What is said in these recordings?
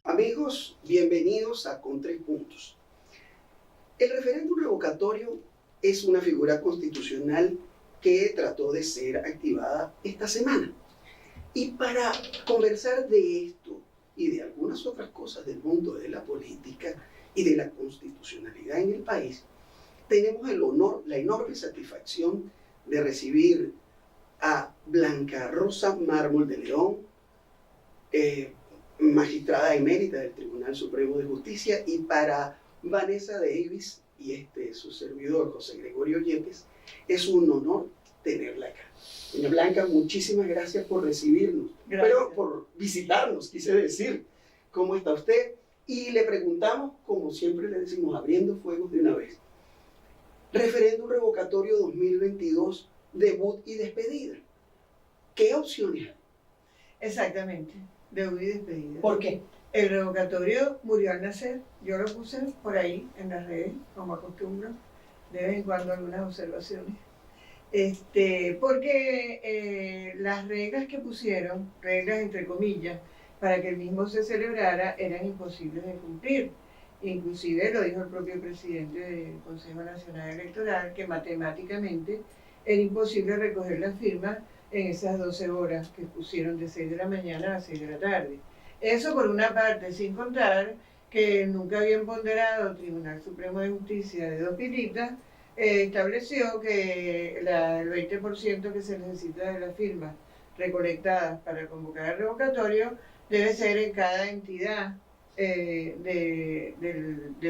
Amigos, bienvenidos a Con Tres Puntos. El referéndum revocatorio es una figura constitucional que trató de ser activada esta semana. Y para conversar de esto y de algunas otras cosas del mundo de la política y de la constitucionalidad en el país, tenemos el honor, la enorme satisfacción de recibir a Blanca Rosa Mármol de León, magistrada emérita del Tribunal Supremo de Justicia, y para Vanessa Davis y su servidor José Gregorio Yepes, es un honor tenerla acá. Doña Blanca, muchísimas gracias por recibirnos, pero por visitarnos, quise decir. ¿Cómo está usted? Y le preguntamos, como siempre le decimos, abriendo fuegos de una vez. Referéndum revocatorio 2022, debut y despedida. ¿Qué opciones hay? Exactamente, debut y despedida. ¿Por qué? El revocatorio murió al nacer. Yo lo puse por ahí en las redes, como acostumbro, de vez en cuando algunas observaciones. Porque las reglas que pusieron, reglas entre comillas, para que el mismo se celebrara, eran imposibles de cumplir. Inclusive lo dijo el propio presidente del Consejo Nacional Electoral, que matemáticamente era imposible recoger las firmas en esas 12 horas que pusieron de 6 de la mañana a 6 de la tarde. Eso por una parte, sin contar que nunca habían ponderado el Tribunal Supremo de Justicia de dos pilitas, estableció que el 20% que se necesita de las firmas recolectadas para convocar el revocatorio debe ser en cada entidad del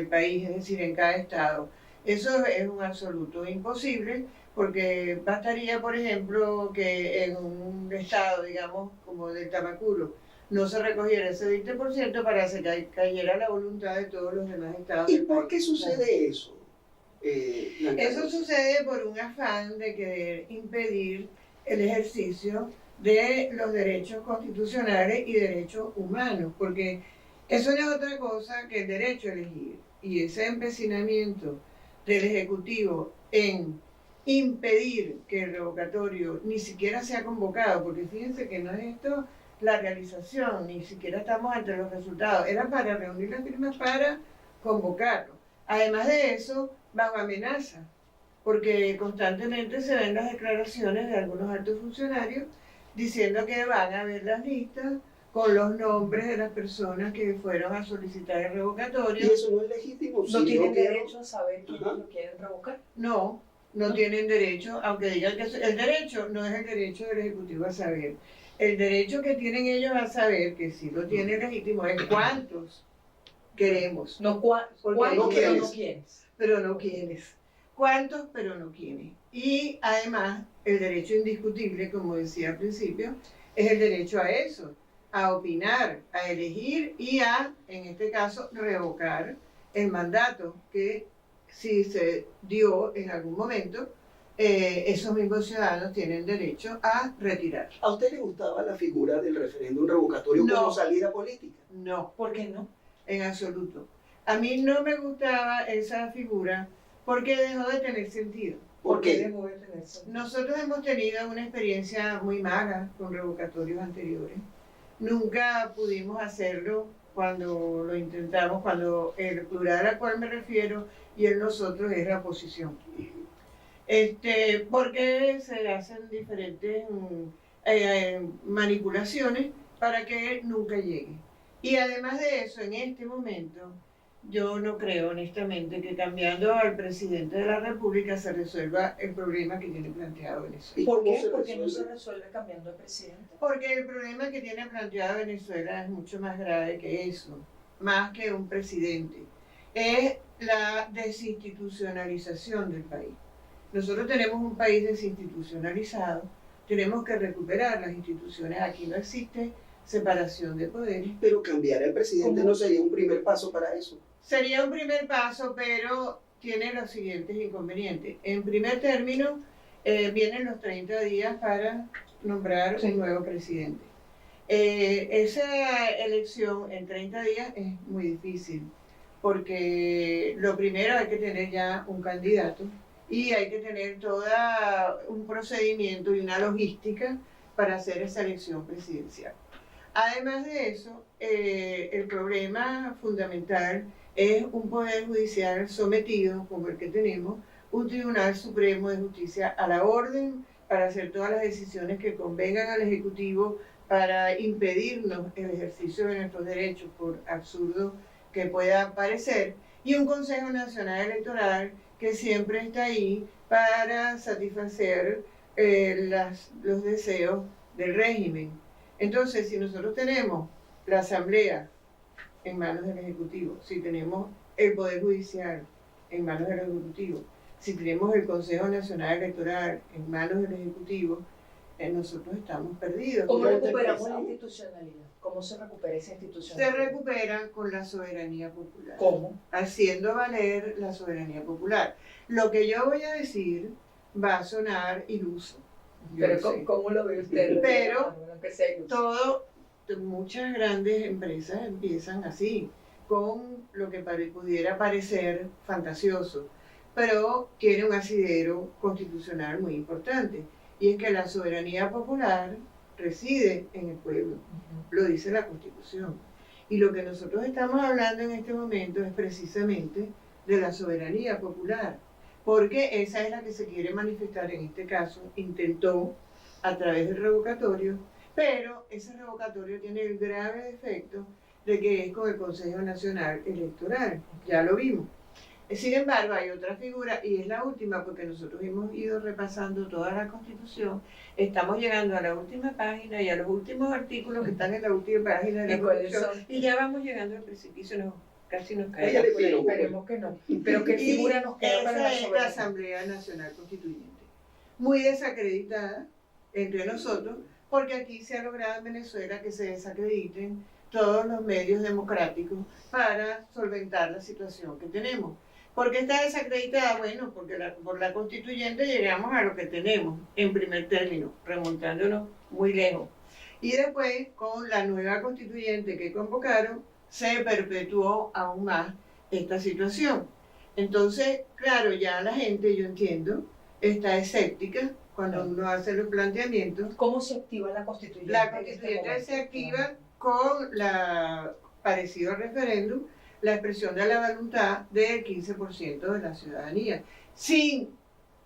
país, es decir, en cada estado. Eso es un absoluto imposible, porque bastaría, por ejemplo, que en un estado, digamos, como del Tamaculo, no se recogiera ese 20% para que cayera la voluntad de todos los demás estados. ¿Y por qué sucede eso? Eso sucede por un afán de querer impedir el ejercicio de los derechos constitucionales y derechos humanos, porque eso no es otra cosa que el derecho a elegir, y ese empecinamiento del Ejecutivo en impedir que el revocatorio ni siquiera sea convocado, porque fíjense que no es esto la realización, ni siquiera estamos ante los resultados, era para reunir las firmas para convocarlo. Además de eso, bajo amenaza, porque constantemente se ven las declaraciones de algunos altos funcionarios diciendo que van a ver las listas con los nombres de las personas que fueron a solicitar el revocatorio. ¿Y eso no es legítimo? ¿No tienen derecho a saber quiénes lo quieren revocar? No, no tienen derecho, aunque digan que el derecho no es el derecho del Ejecutivo a saber. El derecho que tienen ellos a saber, que sí lo tienen legítimo, es cuántos queremos. No cuántos, no pero no quiénes. quiénes. Pero no quiénes. ¿Cuántos, pero no quiénes? Y además, el derecho indiscutible, como decía al principio, es el derecho a eso, a opinar, a elegir y a, en este caso, revocar el mandato que si se dio en algún momento, esos mismos ciudadanos tienen derecho a retirar. ¿A usted le gustaba la figura del referéndum revocatorio como salida política? No. ¿Por qué no? En absoluto. A mí no me gustaba esa figura porque dejó de tener sentido. ¿Por qué? Dejó de tener sentido? Nosotros hemos tenido una experiencia muy mala con revocatorios anteriores. Nunca pudimos hacerlo cuando lo intentamos, cuando el plural al cual me refiero y el nosotros es la oposición. Porque se hacen diferentes manipulaciones para que nunca llegue. Y además de eso, en este momento, yo no creo honestamente que cambiando al presidente de la República se resuelva el problema que tiene planteado Venezuela. ¿Y ¿Por cómo qué? se Porque no resuelve? se resuelve cambiando de presidente. Porque el problema que tiene planteado Venezuela es mucho más grave que eso, más que un presidente. Es la desinstitucionalización del país. Nosotros tenemos un país desinstitucionalizado, tenemos que recuperar las instituciones. Aquí no existe separación de poderes. Pero cambiar al presidente no sería un primer paso para eso. Sería un primer paso, pero tiene los siguientes inconvenientes. En primer término, vienen los 30 días para nombrar un nuevo presidente. Esa elección en 30 días es muy difícil, porque lo primero hay que tener ya un candidato y hay que tener todo un procedimiento y una logística para hacer esa elección presidencial. Además de eso, el problema fundamental es un poder judicial sometido, como el que tenemos, un Tribunal Supremo de Justicia a la orden para hacer todas las decisiones que convengan al Ejecutivo para impedirnos el ejercicio de nuestros derechos, por absurdo que pueda parecer, y un Consejo Nacional Electoral que siempre está ahí para satisfacer los deseos del régimen. Entonces, si nosotros tenemos la Asamblea en manos del Ejecutivo, si tenemos el Poder Judicial en manos del Ejecutivo, si tenemos el Consejo Nacional Electoral en manos del Ejecutivo, nosotros estamos perdidos. ¿Cómo recuperamos la institucionalidad? ¿Cómo se recupera esa institucionalidad? Se recupera con la soberanía popular. ¿Cómo? Haciendo valer la soberanía popular. Lo que yo voy a decir va a sonar iluso. Pero ¿cómo lo ve usted? Pero muchas grandes empresas empiezan así, con lo que pudiera parecer fantasioso, pero tiene un asidero constitucional muy importante, y es que la soberanía popular reside en el pueblo, lo dice la Constitución. Y lo que nosotros estamos hablando en este momento es precisamente de la soberanía popular, porque esa es la que se quiere manifestar en este caso, intentó a través del revocatorio, pero ese revocatorio tiene el grave defecto de que es con el Consejo Nacional Electoral, ya lo vimos. Sin embargo, hay otra figura, y es la última, porque nosotros hemos ido repasando toda la Constitución, estamos llegando a la última página y a los últimos artículos que están en la última página de la Constitución, y ya vamos llegando al precipicio, casi nos cae. Esperemos que no. Pero ¿qué figura nos queda para la soberanía? La Asamblea Nacional Constituyente, muy desacreditada entre nosotros, porque aquí se ha logrado en Venezuela que se desacrediten todos los medios democráticos para solventar la situación que tenemos. ¿Por qué está desacreditada? Bueno, porque por la constituyente llegamos a lo que tenemos en primer término, remontándonos muy lejos. Y después, con la nueva constituyente que convocaron, se perpetuó aún más esta situación. Entonces, claro, ya la gente, yo entiendo, está escéptica cuando uno hace los planteamientos. ¿Cómo se activa la constituyente? La constituyente se activa con parecido al referéndum, la expresión de la voluntad del 15% de la ciudadanía, sin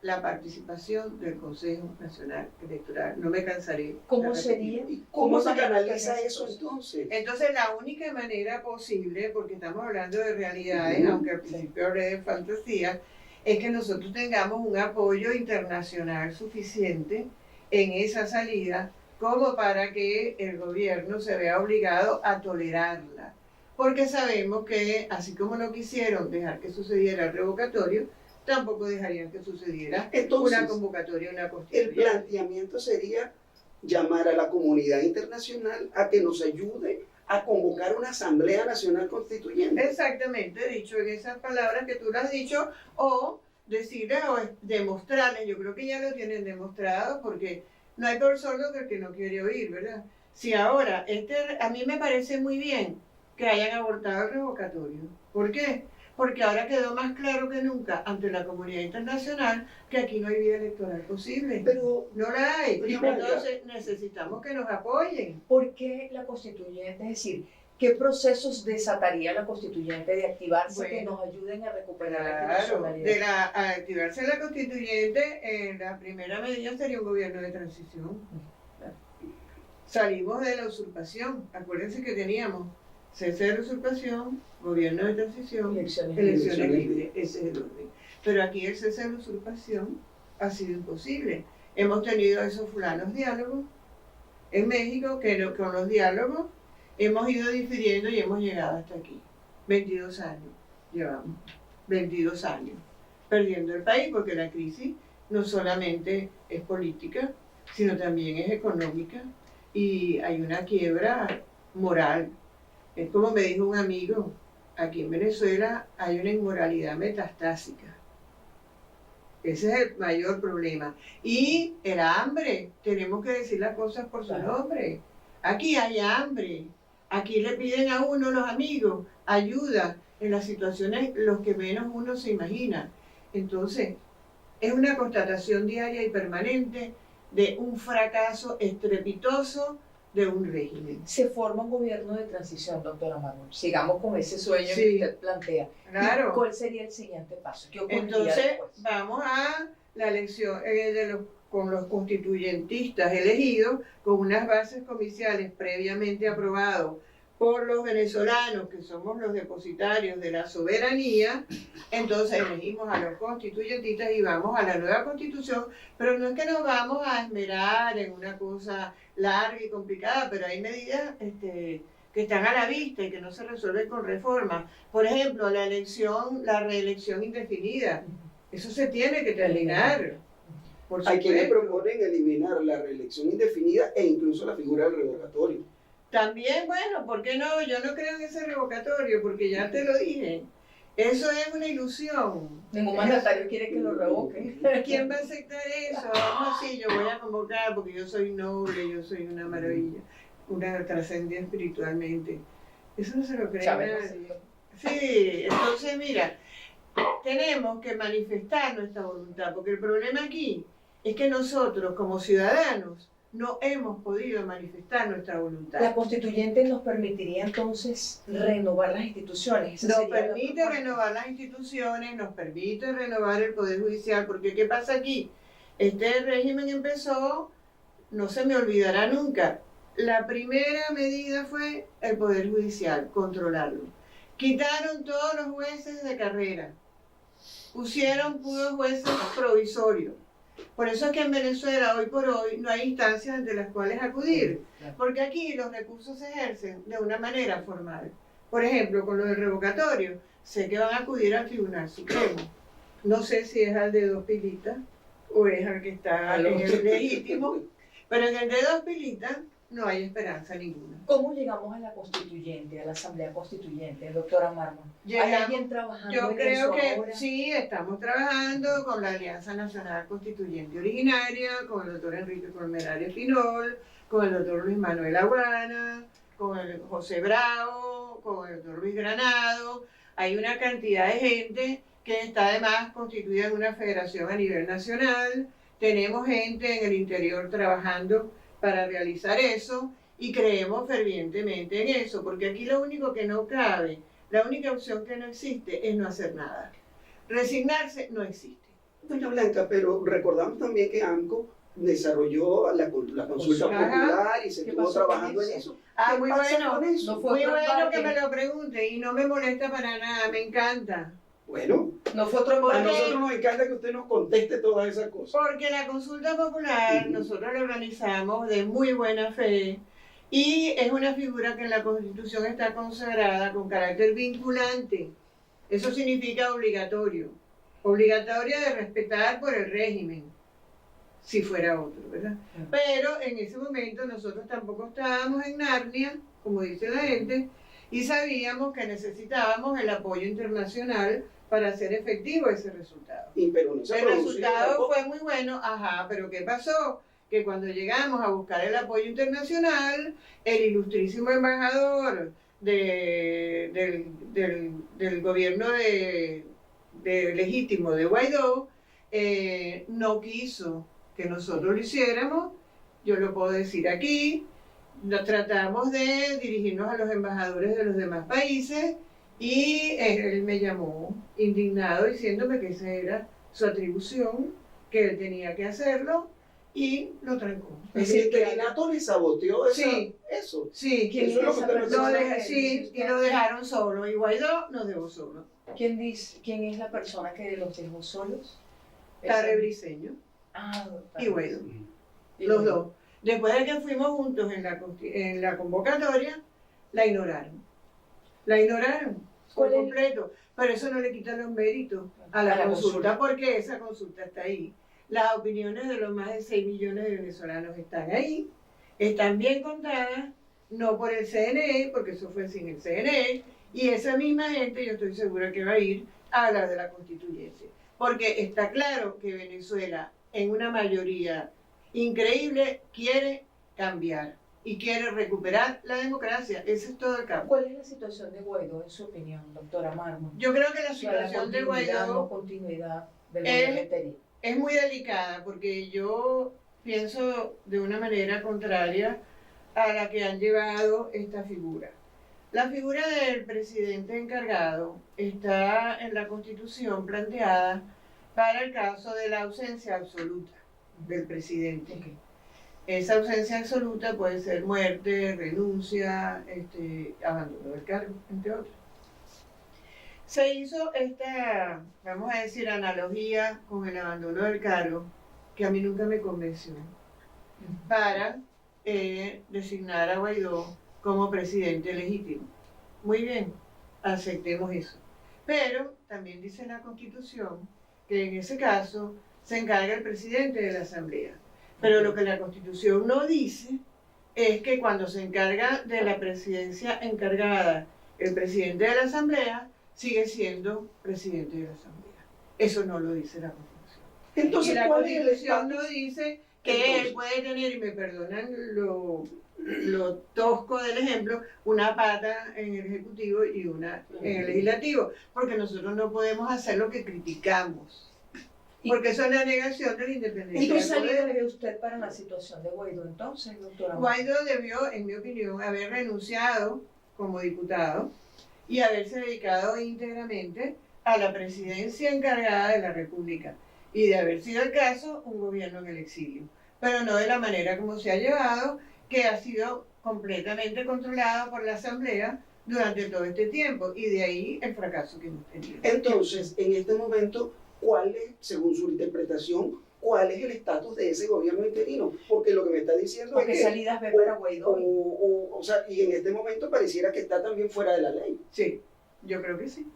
la participación del Consejo Nacional Electoral. No me cansaré. ¿Cómo sería? ¿Y cómo se canaliza eso entonces? Entonces, la única manera posible, porque estamos hablando de realidades, aunque al principio hablé de fantasía, es que nosotros tengamos un apoyo internacional suficiente en esa salida como para que el gobierno se vea obligado a tolerarla. Porque sabemos que, así como no quisieron dejar que sucediera el revocatorio, tampoco dejarían que sucediera una convocatoria, una constitución. El planteamiento sería llamar a la comunidad internacional a que nos ayude a convocar una Asamblea Nacional Constituyente. Exactamente, dicho en esas palabras que tú lo has dicho, o decirles o demostrarles, yo creo que ya lo tienen demostrado, porque no hay peor sordo que el que no quiere oír, ¿verdad? Si ahora, a mí me parece muy bien que hayan abortado el revocatorio. ¿Por qué? Porque ahora quedó más claro que nunca ante la comunidad internacional que aquí no hay vía electoral posible. Pero no la hay. Entonces necesitamos que nos apoyen. ¿Por qué la constituyente? Es decir, ¿qué procesos desataría la constituyente de activarse que nos ayuden a recuperar la institucionalidad? Al activarse la constituyente, la primera medida sería un gobierno de transición. Salimos de la usurpación. Acuérdense que teníamos cese de la usurpación, gobierno de transición, elecciones libres. Ese es el orden. Pero aquí el cese de la usurpación ha sido imposible. Hemos tenido esos fulanos diálogos en México, que con los diálogos hemos ido difiriendo y hemos llegado hasta aquí. 22 años llevamos, 22 años, perdiendo el país, porque la crisis no solamente es política, sino también es económica, y hay una quiebra moral. Es como me dijo un amigo, aquí en Venezuela hay una inmoralidad metastásica. Ese es el mayor problema. Y el hambre, tenemos que decir las cosas por su nombre. Aquí hay hambre. Aquí le piden a uno los amigos ayuda en las situaciones los que menos uno se imagina. Entonces, es una constatación diaria y permanente de un fracaso estrepitoso de un régimen. Se forma un gobierno de transición, doctora Marmol. Sigamos con ese sueño que usted plantea. Claro. ¿Cuál sería el siguiente paso? ¿Qué ocurriría Entonces, después? vamos a la elección con los constituyentistas elegidos, con unas bases comiciales previamente aprobadas por los venezolanos, que somos los depositarios de la soberanía. Entonces elegimos a los constituyentistas y vamos a la nueva constitución, pero no es que nos vamos a esmerar en una cosa larga y complicada, pero hay medidas que están a la vista y que no se resuelven con reforma. Por ejemplo, la reelección indefinida, eso se tiene que terminar. Hay quienes proponen eliminar la reelección indefinida e incluso la figura del revocatorio. También, bueno, ¿por qué no? Yo no creo en ese revocatorio, porque ya te lo dije. Eso es una ilusión. Ningún mandatario quiere que lo revoquen. ¿Quién va a aceptar eso? Vamos así, yo voy a convocar porque yo soy noble, yo soy una maravilla, una trascendida espiritualmente. Eso no se lo cree nadie. Sí, entonces mira, tenemos que manifestar nuestra voluntad, porque el problema aquí es que nosotros como ciudadanos no hemos podido manifestar nuestra voluntad. La constituyente nos permitiría entonces renovar las instituciones. Nos permite renovar las instituciones, nos permite renovar el Poder Judicial, porque ¿qué pasa aquí? Este régimen empezó, no se me olvidará nunca, la primera medida fue el Poder Judicial, controlarlo. Quitaron todos los jueces de carrera, pusieron puros jueces provisorios. Por eso es que en Venezuela, hoy por hoy, no hay instancias ante las cuales acudir, porque aquí los recursos se ejercen de una manera formal. Por ejemplo, con lo del revocatorio, sé que van a acudir al Tribunal Supremo. No sé si es al de 2 pilitas o es al que está en el legítimo, pero en el de 2 pilitas no hay esperanza ninguna. ¿Cómo llegamos a la constituyente, a la asamblea constituyente, doctora Marmol? ¿Hay alguien trabajando Yo creo que ahora? Sí, estamos trabajando con la Alianza Nacional Constituyente Originaria, con el doctor Enrique Colmenares Espinol, con el doctor Luis Manuel Aguana, con el José Bravo, con el doctor Luis Granado. Hay una cantidad de gente que está además constituida en una federación a nivel nacional. Tenemos gente en el interior trabajando para realizar eso y creemos fervientemente en eso, porque aquí lo único que no cabe, la única opción que no existe es no hacer nada. Resignarse no existe. Doña Blanca, pero recordamos también que AMCO desarrolló la consulta popular y se estuvo trabajando en eso. Muy bueno, con eso? No fue muy bueno parte que me lo pregunte y no me molesta para nada, me encanta. Bueno, no fue otro a nosotros nos encanta que usted nos conteste todas esas cosas. Porque la consulta popular nosotros la organizamos de muy buena fe y es una figura que en la Constitución está consagrada con carácter vinculante. Eso significa obligatorio. Obligatoria de respetar por el régimen, si fuera otro, ¿verdad? Pero en ese momento nosotros tampoco estábamos en Narnia, como dice la gente, y sabíamos que necesitábamos el apoyo internacional para hacer efectivo ese resultado. El resultado fue muy bueno, pero ¿qué pasó? Que cuando llegamos a buscar el apoyo internacional, el ilustrísimo embajador del gobierno legítimo de Guaidó no quiso que nosotros lo hiciéramos. Yo lo puedo decir aquí. Tratamos de dirigirnos a los embajadores de los demás países y él me llamó indignado diciéndome que esa era su atribución, que él tenía que hacerlo y lo trancó. Es decir, que Renato le saboteó eso. Sí, eso es lo que y lo dejaron solo y Guaidó nos dejó solo. ¿Quién es la persona que los dejó solos? Tarre Briceño y Guaidó, los dos. Después de que fuimos juntos en la convocatoria, la ignoraron por completo, pero eso no le quita los méritos a la consulta, porque esa consulta está ahí. Las opiniones de los más de 6 millones de venezolanos están ahí, están bien contadas, no por el CNE, porque eso fue sin el CNE, y esa misma gente yo estoy segura que va a ir a hablar de la constituyente, porque está claro que Venezuela, en una mayoría increíble, quiere cambiar y quiere recuperar la democracia. Ese es todo el campo. ¿Cuál es la situación de Guaidó en su opinión, doctora Marmol? Yo creo que la situación de Guaidó continuidad del gobierno es muy delicada porque yo pienso de una manera contraria a la que han llevado esta figura. La figura del presidente encargado está en la Constitución planteada para el caso de la ausencia absoluta del presidente. Esa ausencia absoluta puede ser muerte, renuncia, abandono del cargo, entre otros. Se hizo esta, vamos a decir, analogía con el abandono del cargo, que a mí nunca me convenció, para designar a Guaidó como presidente legítimo. Muy bien, aceptemos eso. Pero también dice la Constitución que en ese caso se encarga el presidente de la Asamblea. Pero lo que la Constitución no dice es que cuando se encarga de la presidencia encargada el presidente de la Asamblea, sigue siendo presidente de la Asamblea. Eso no lo dice la Constitución. Entonces, y la Constitución no dice que él puede tener, y me perdonan lo tosco del ejemplo, una pata en el Ejecutivo y una en el Legislativo, porque nosotros no podemos hacer lo que criticamos. Porque eso es la negación de la independencia. ¿Y qué salida ve usted para la situación de Guaidó entonces, doctora? Guaidó debió, en mi opinión, haber renunciado como diputado y haberse dedicado íntegramente a la presidencia encargada de la República y de haber sido el caso un gobierno en el exilio, pero no de la manera como se ha llevado, que ha sido completamente controlado por la Asamblea durante todo este tiempo, y de ahí el fracaso que hemos tenido. Entonces, en este momento, ¿cuál es, según su interpretación, cuál es el estatus de ese gobierno interino? Porque lo que me está diciendo es que... ¿Qué salidas ve para Guaidó? O sea, y en este momento pareciera que está también fuera de la ley. Sí, yo creo que sí.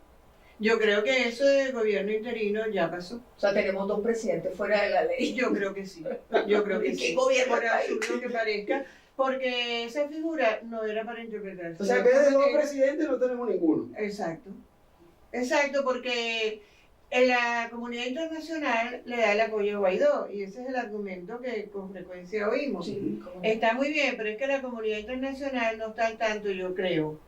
Yo creo que eso del gobierno interino ya pasó. O sea, tenemos 2 presidentes fuera de la ley. Yo creo que sí. Yo creo que sí. ¿Qué gobierno? Por absurdo que parezca, porque esa figura no era para interpretarse. O sea, en vez de 2 presidentes no tenemos ninguno. Exacto. Exacto, porque en la comunidad internacional le da el apoyo a Guaidó, y ese es el argumento que con frecuencia oímos. Sí, está muy bien, pero es que la comunidad internacional no está al tanto, yo creo,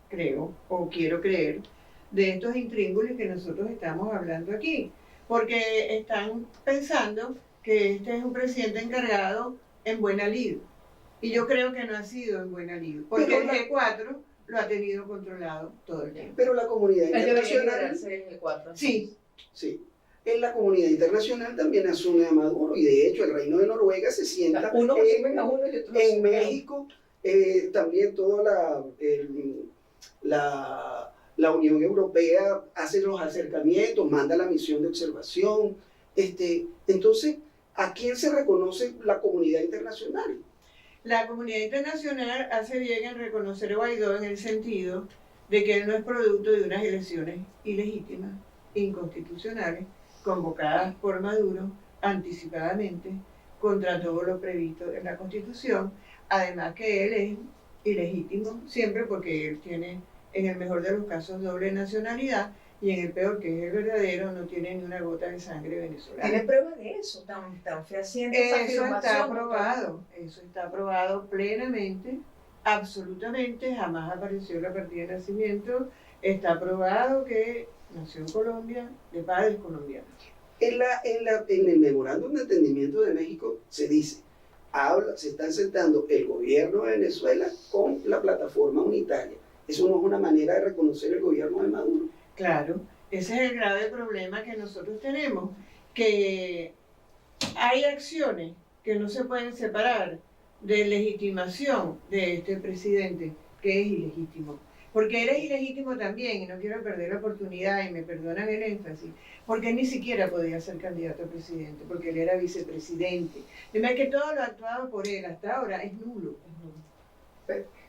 o quiero creer, de estos intríngulis que nosotros estamos hablando aquí, porque están pensando que este es un presidente encargado en buena lid, y yo creo que no ha sido en buena lid, porque el G4 lo ha tenido controlado todo el tiempo. Pero la comunidad internacional... En el 4, sí. Sí. En la comunidad internacional también asume a Maduro, y de hecho el Reino de Noruega se sienta en México, también toda la Unión Europea hace los acercamientos, manda la misión de observación. Entonces, ¿a quién se reconoce la comunidad internacional? La comunidad internacional hace bien en reconocer a Guaidó en el sentido de que él no es producto de unas elecciones ilegítimas, inconstitucionales, convocadas por Maduro anticipadamente contra todo lo previsto en la Constitución, además que él es ilegítimo siempre porque él tiene, en el mejor de los casos, doble nacionalidad, y en el peor, que es el verdadero, no tiene ni una gota de sangre venezolana. ¿Tiene prueba de eso? Tan fehaciente esa afirmación. Eso está aprobado plenamente, absolutamente, jamás apareció la partida de nacimiento, está aprobado que nació en Colombia, de padres colombianos. En el memorándum de entendimiento de México se dice, se están sentando el gobierno de Venezuela con la plataforma unitaria. Eso no es una manera de reconocer el gobierno de Maduro. Claro, ese es el grave problema que nosotros tenemos, que hay acciones que no se pueden separar de legitimación de este presidente, que es ilegítimo. Porque él es ilegítimo también, y no quiero perder la oportunidad, y me perdonan el énfasis, porque él ni siquiera podía ser candidato a presidente, porque él era vicepresidente. De manera que todo lo actuado por él hasta ahora es nulo.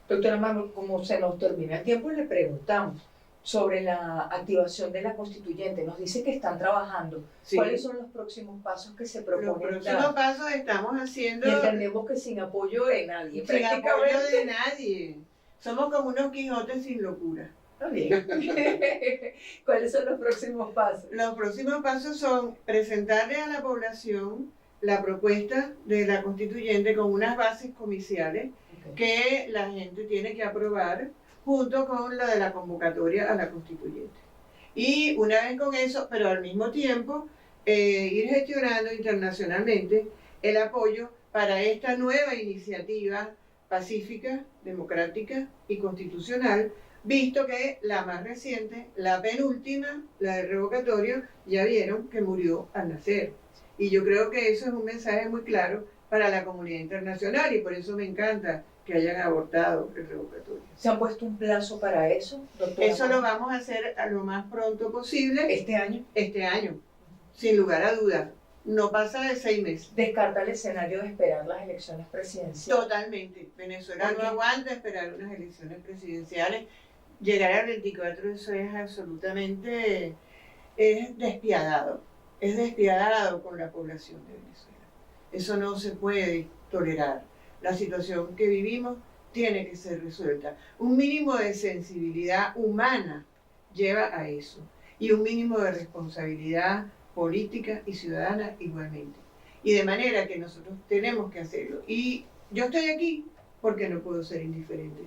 Doctora Manu, como se nos termina el tiempo, le preguntamos sobre la activación de la constituyente. Nos dice que están trabajando. Sí. ¿Cuáles son los próximos pasos que se proponen? Los próximos pasos estamos haciendo... Y entendemos que sin apoyo de nadie. Sin apoyo de nadie. Somos como unos Quijotes sin locura. Está bien. ¿Cuáles son los próximos pasos? Los próximos pasos son presentarle a la población la propuesta de la constituyente con unas bases comiciales que la gente tiene que aprobar junto con la de la convocatoria a la constituyente. Y una vez con eso, pero al mismo tiempo, ir gestionando internacionalmente el apoyo para esta nueva iniciativa pacífica, democrática y constitucional, visto que la más reciente, la penúltima, la del revocatorio, ya vieron que murió al nacer. Y yo creo que eso es un mensaje muy claro para la comunidad internacional y por eso me encanta que hayan abortado el revocatorio. ¿Se han puesto un plazo para eso, doctora? Eso lo vamos a hacer a lo más pronto posible. ¿Este año? Este año, sin lugar a dudas. No pasa de 6 meses. ¿Descarta el escenario de esperar las elecciones presidenciales? Totalmente. Venezuela no aguanta esperar unas elecciones presidenciales. Llegar al 24, eso es absolutamente despiadado. Es despiadado con la población de Venezuela. Eso no se puede tolerar. La situación que vivimos tiene que ser resuelta. Un mínimo de sensibilidad humana lleva a eso. Y un mínimo de responsabilidad política y ciudadana igualmente. Y de manera que nosotros tenemos que hacerlo. Y yo estoy aquí porque no puedo ser indiferente.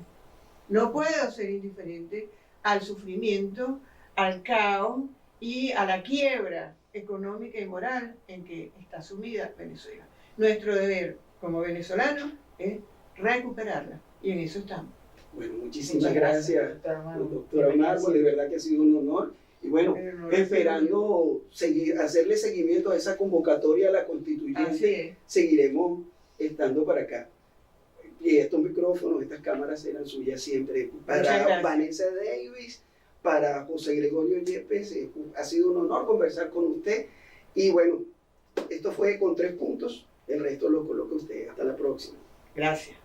No puedo ser indiferente al sufrimiento, al caos y a la quiebra económica y moral en que está sumida Venezuela. Nuestro deber como venezolanos es recuperarla y en eso estamos. Bueno, muchísimas gracias, doctora Mármol, de verdad que ha sido un honor. Y bueno, esperando hacerle seguimiento a esa convocatoria a la constituyente, seguiremos estando para acá. Y estos micrófonos, estas cámaras serán suyas siempre. Para Vanessa Davis, para José Gregorio Yepes, ha sido un honor conversar con usted. Y bueno, esto fue Con 3 Puntos, el resto lo coloca usted. Hasta la próxima. Gracias.